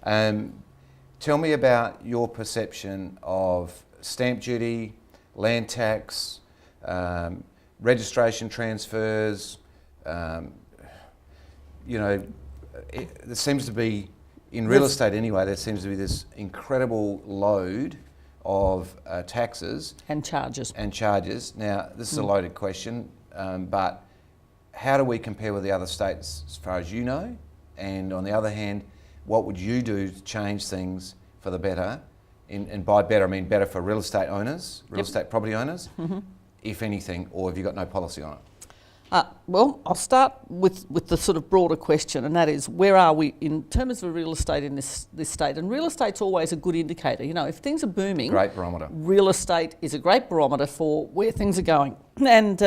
Tell me about your perception of stamp duty, land tax, registration transfers. There seems to be, in real estate anyway, there seems to be this incredible load of taxes. And charges. Now, this is a loaded question, but how do we compare with the other states as far as you know? And on the other hand, what would you do to change things for the better? And by better, I mean better for real estate owners, real estate property owners, if anything, or have you got no policy on it? Well, I'll start with the sort of broader question, and that is, where are we in terms of real estate in this state? And real estate's always a good indicator. You know, if things are booming, great barometer. Real estate is a great barometer for where things are going. And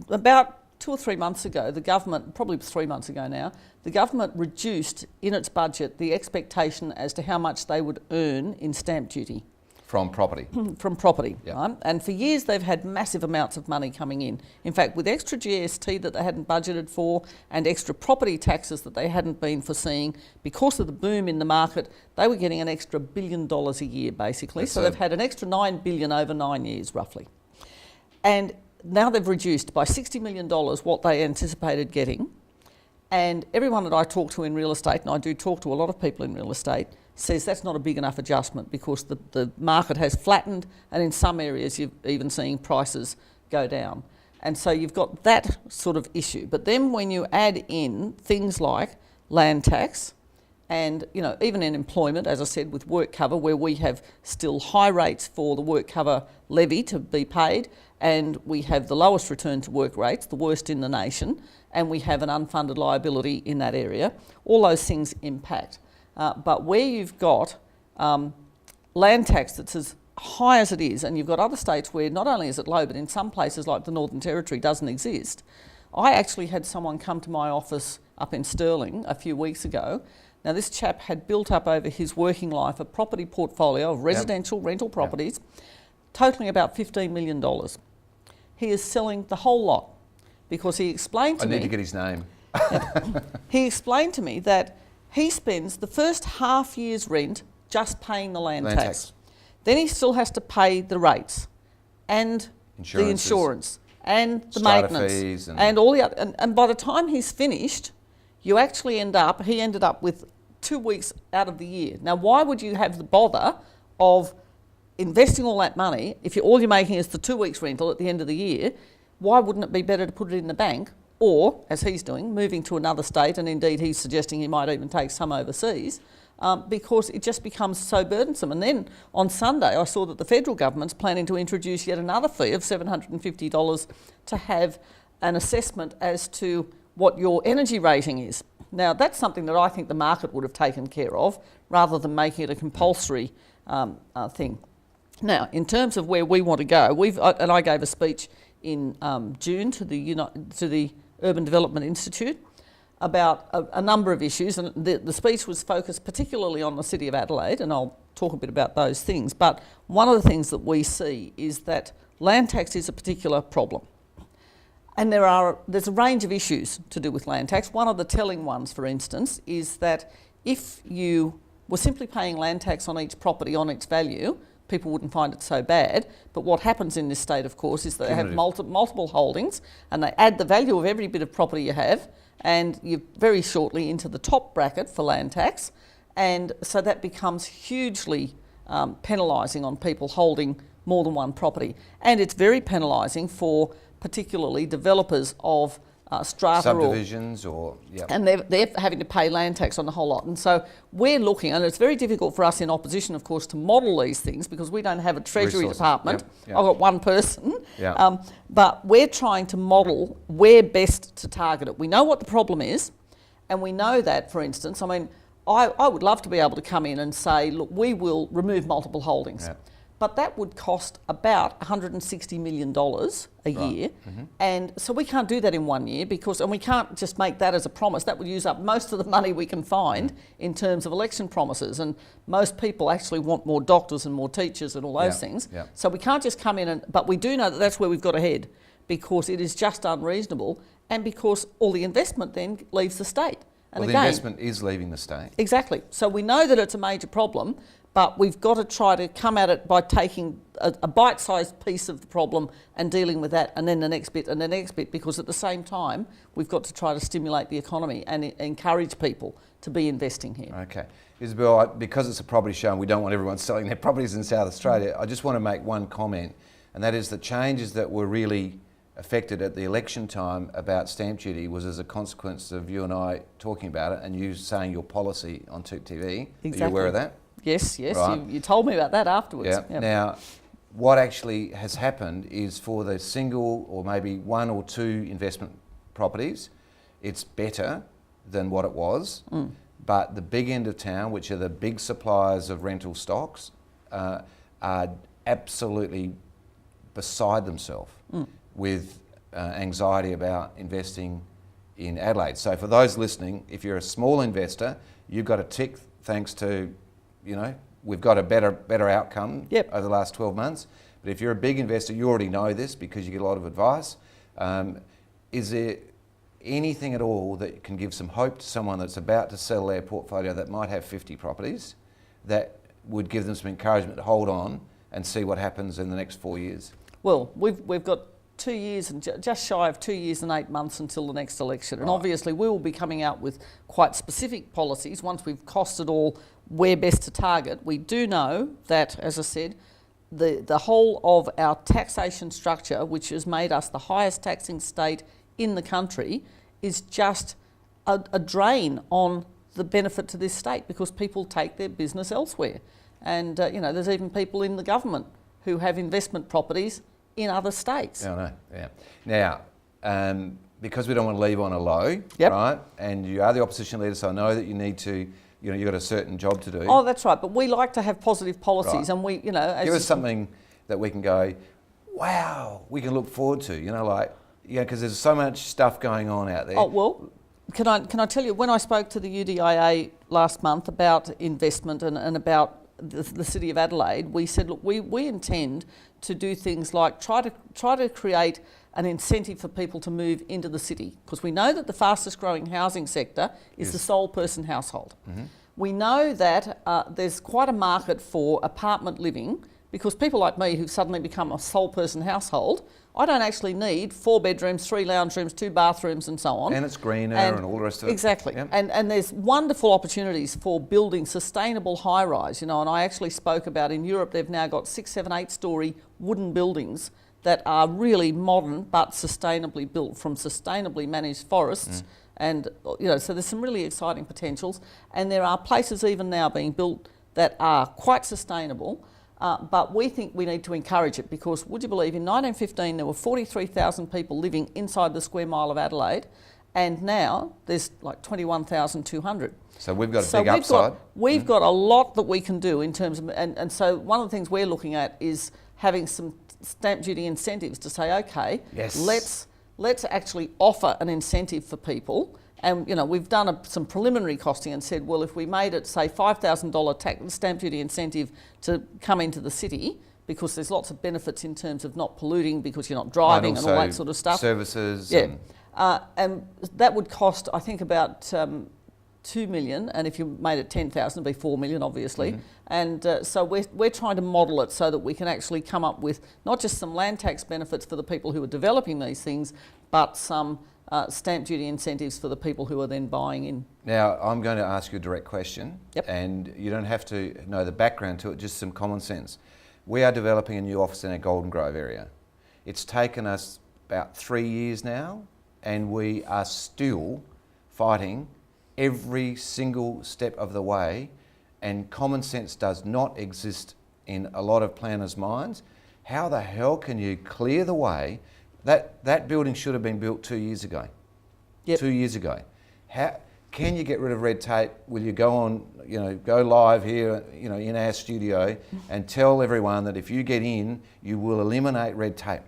about 2 or 3 months ago, the government, probably 3 months ago now, the government reduced in its budget the expectation as to how much they would earn in stamp duty. From property. From property, yep. Right? And for years they've had massive amounts of money coming in. In fact, with extra GST that they hadn't budgeted for and extra property taxes that they hadn't been foreseeing, because of the boom in the market, they were getting an extra $1 billion a year, basically. So they've had an extra $9 billion over 9 years, roughly. And now they've reduced by $60 million what they anticipated getting. And everyone that I talk to in real estate, and I do talk to a lot of people in real estate, says that's not a big enough adjustment because the market has flattened, and in some areas you're even seeing prices go down. And so you've got that sort of issue. But then when you add in things like land tax and, you know, even in employment, as I said, with work cover, where we have still high rates for the work cover levy to be paid, and we have the lowest return to work rates, the worst in the nation, and we have an unfunded liability in that area, all those things impact. But where you've got land tax that's as high as it is, and you've got other states where not only is it low, but in some places like the Northern Territory doesn't exist. I actually had someone come to my office up in Stirling a few weeks ago. Now this chap had built up over his working life a property portfolio of residential rental properties, totaling about $15 million. He is selling the whole lot because he explained to me... I need to get his name. He explained to me that he spends the first half year's rent just paying the land tax. Then he still has to pay the rates and the insurance and the maintenance and all the other. And by the time he's finished, you actually he ended up with 2 weeks out of the year. Now, why would you have the bother of investing all that money if all you're making is the 2 weeks rental at the end of the year? Why wouldn't it be better to put it in the bank? Or, as he's doing, moving to another state, and indeed he's suggesting he might even take some overseas, because it just becomes so burdensome. And then on Sunday I saw that the federal government's planning to introduce yet another fee of $750 to have an assessment as to what your energy rating is. Now that's something that I think the market would have taken care of rather than making it a compulsory thing. Now, in terms of where we want to go, and I gave a speech in June to the Urban Development Institute about a number of issues, and the speech was focused particularly on the City of Adelaide, and I'll talk a bit about those things. But one of the things that we see is that land tax is a particular problem. And there's a range of issues to do with land tax. One of the telling ones, for instance, is that if you were simply paying land tax on each property on its value, people wouldn't find it so bad. But what happens in this state, of course, is that they have multiple holdings, and they add the value of every bit of property you have, and you're very shortly into the top bracket for land tax. And so that becomes hugely penalising on people holding more than one property. And it's very penalising for particularly developers of strata subdivisions and they're having to pay land tax on the whole lot. And so we're looking, and it's very difficult for us in opposition, of course, to model these things because we don't have a Treasury department. I've got one person. But we're trying to model where best to target it. We know what the problem is, and we know that, for instance, I mean, I would love to be able to come in and say, look, we will remove multiple holdings. But that would cost about $160 million a year. And so we can't do that in 1 year and we can't just make that as a promise. That would use up most of the money we can find in terms of election promises. And most people actually want more doctors and more teachers and all those things. So we can't just come in but we do know that that's where we've got to head because it is just unreasonable and because all the investment then leaves the state. And well, the again, investment is leaving the state. Exactly. So we know that it's a major problem, but we've got to try to come at it by taking a bite-sized piece of the problem and dealing with that, and then the next bit and the next bit, because at the same time, we've got to try to stimulate the economy and encourage people to be investing here. Okay. Isabel, because it's a property show and we don't want everyone selling their properties in South Australia, I just want to make one comment, and that is the changes that were really affected at the election time about stamp duty was as a consequence of you and I talking about it and you saying your policy on TOOP TV. Exactly. Are you aware of that? Yes, Right. you told me about that afterwards. Yeah. Yep. Now, what actually has happened is for the single or maybe one or two investment properties, it's better than what it was. But the big end of town, which are the big suppliers of rental stocks, are absolutely beside themselves with anxiety about investing in Adelaide. So for those listening, if you're a small investor, you've got a tick thanks to, we've got a better outcome over the last 12 months. But if you're a big investor, you already know this because you get a lot of advice. Is there anything at all that can give some hope to someone that's about to sell their portfolio that might have 50 properties that would give them some encouragement to hold on and see what happens in the next 4 years? Well, we've got 2 years and just shy of 2 years and 8 months until the next election. And obviously we will be coming out with quite specific policies once we've costed all where best to target. We do know that, as I said, the whole of our taxation structure, which has made us the highest taxing state in the country, is just a drain on the benefit to this state because people take their business elsewhere. And, there's even people in the government who have investment properties in other states. Yeah, I know, yeah. Now, because we don't want to leave on a low, right? And you are the opposition leader, so I know that you need to, you've got a certain job to do. Oh, that's right. But we like to have positive policies, Right. and we, give us something that we can go, wow, we can look forward to. Because there's so much stuff going on out there. Oh well, can I tell you, when I spoke to the UDIA last month about investment and about the City of Adelaide, we said, look, we intend to do things like try to create an incentive for people to move into the city, because we know that the fastest growing housing sector is the sole person household. Mm-hmm. We know that there's quite a market for apartment living, because people like me who've suddenly become a sole person household, I don't actually need 4 bedrooms, 3 lounge rooms, 2 bathrooms and so on. And it's greener and all the rest of it. Exactly. Yep. And there's wonderful opportunities for building sustainable high-rise, and I actually spoke about in Europe they've now got 6, 7, 8-storey wooden buildings that are really modern but sustainably built from sustainably managed forests. And, so there's some really exciting potentials. And there are places even now being built that are quite sustainable. But we think we need to encourage it because, would you believe, in 1915 there were 43,000 people living inside the square mile of Adelaide, and now there's like 21,200. So we've got a big upside. We've got a lot that we can do in terms of, and so one of the things we're looking at is having some stamp duty incentives to say, okay, let's actually offer an incentive for people. And we've done some preliminary costing and said, well, if we made it, say, $5,000 stamp duty incentive to come into the city, because there's lots of benefits in terms of not polluting because you're not driving and all that sort of stuff. Services. Yeah. And that would cost, I think, about $2 million, and if you made it 10,000, it'd be $4 million, obviously. Mm-hmm. And so we're trying to model it so that we can actually come up with not just some land tax benefits for the people who are developing these things, but some stamp duty incentives for the people who are then buying in. Now, I'm going to ask you a direct question, Yep. and you don't have to know the background to it, just some common sense. We are developing a new office in our Golden Grove area. It's taken us about 3 years now, and we are still fighting every single step of the way, and common sense does not exist in a lot of planners' minds. How the hell can you clear the way? That building should have been built 2 years ago. Yep. 2 years ago. How can you get rid of red tape? Will you go on, go live here, in our studio and tell everyone that if you get in, you will eliminate red tape?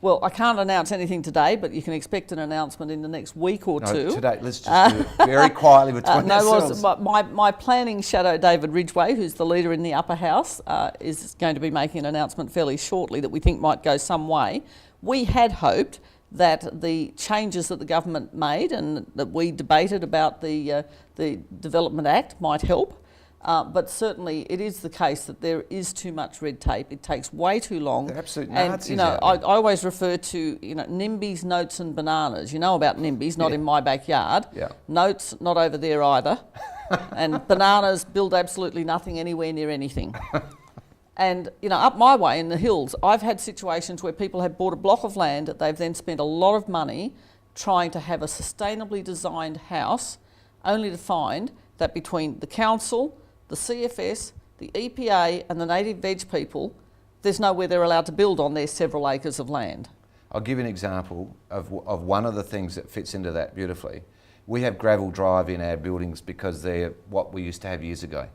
Well, I can't announce anything today, but you can expect an announcement in the next week or two. Today, let's just do it very quietly between ourselves. My planning shadow, David Ridgway, who's the leader in the upper house, is going to be making an announcement fairly shortly that we think might go some way. We had hoped that the changes that the government made and that we debated about the Development Act might help. But certainly it is the case that there is too much red tape. It takes way too long. They're absolute and Nazis. you know, I always refer to NIMBYs, notes and bananas. You know about NIMBYs, not in my backyard. Yeah. Notes, not over there either. And bananas build absolutely nothing anywhere near anything. And up my way in the hills, I've had situations where people have bought a block of land that they've then spent a lot of money trying to have a sustainably designed house, only to find that between the council, the CFS, the EPA and the native veg people, there's nowhere they're allowed to build on their several acres of land. I'll give you an example of one of the things that fits into that beautifully. We have gravel drive in our buildings because they're what we used to have years ago.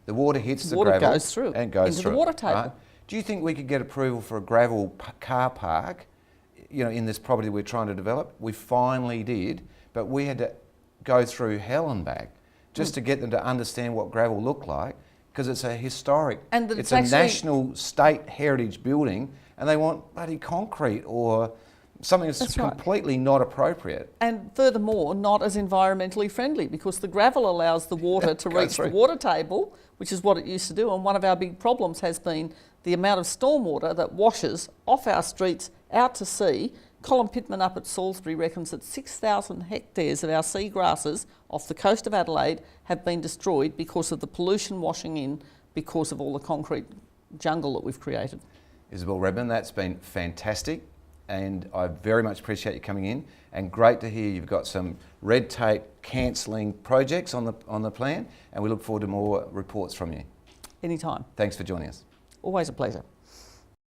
The water hits the gravel goes through and goes into through the water table. Right? Do you think we could get approval for a gravel car park, in this property we're trying to develop? We finally did, but we had to go through hell and back just to get them to understand what gravel looked like, because it's a historic, and it's a national state heritage building, and they want bloody concrete or something that's completely not appropriate. And furthermore, not as environmentally friendly, because the gravel allows the water to reach the water table, which is what it used to do. And one of our big problems has been the amount of stormwater that washes off our streets out to sea. Colin Pittman up at Salisbury reckons that 6,000 hectares of our seagrasses off the coast of Adelaide have been destroyed because of the pollution washing in because of all the concrete jungle that we've created. Isobel Redmond, that's been fantastic, and I very much appreciate you coming in, and great to hear you've got some red tape cancelling projects on the plan, and we look forward to more reports from you. Anytime. Thanks for joining us. Always a pleasure.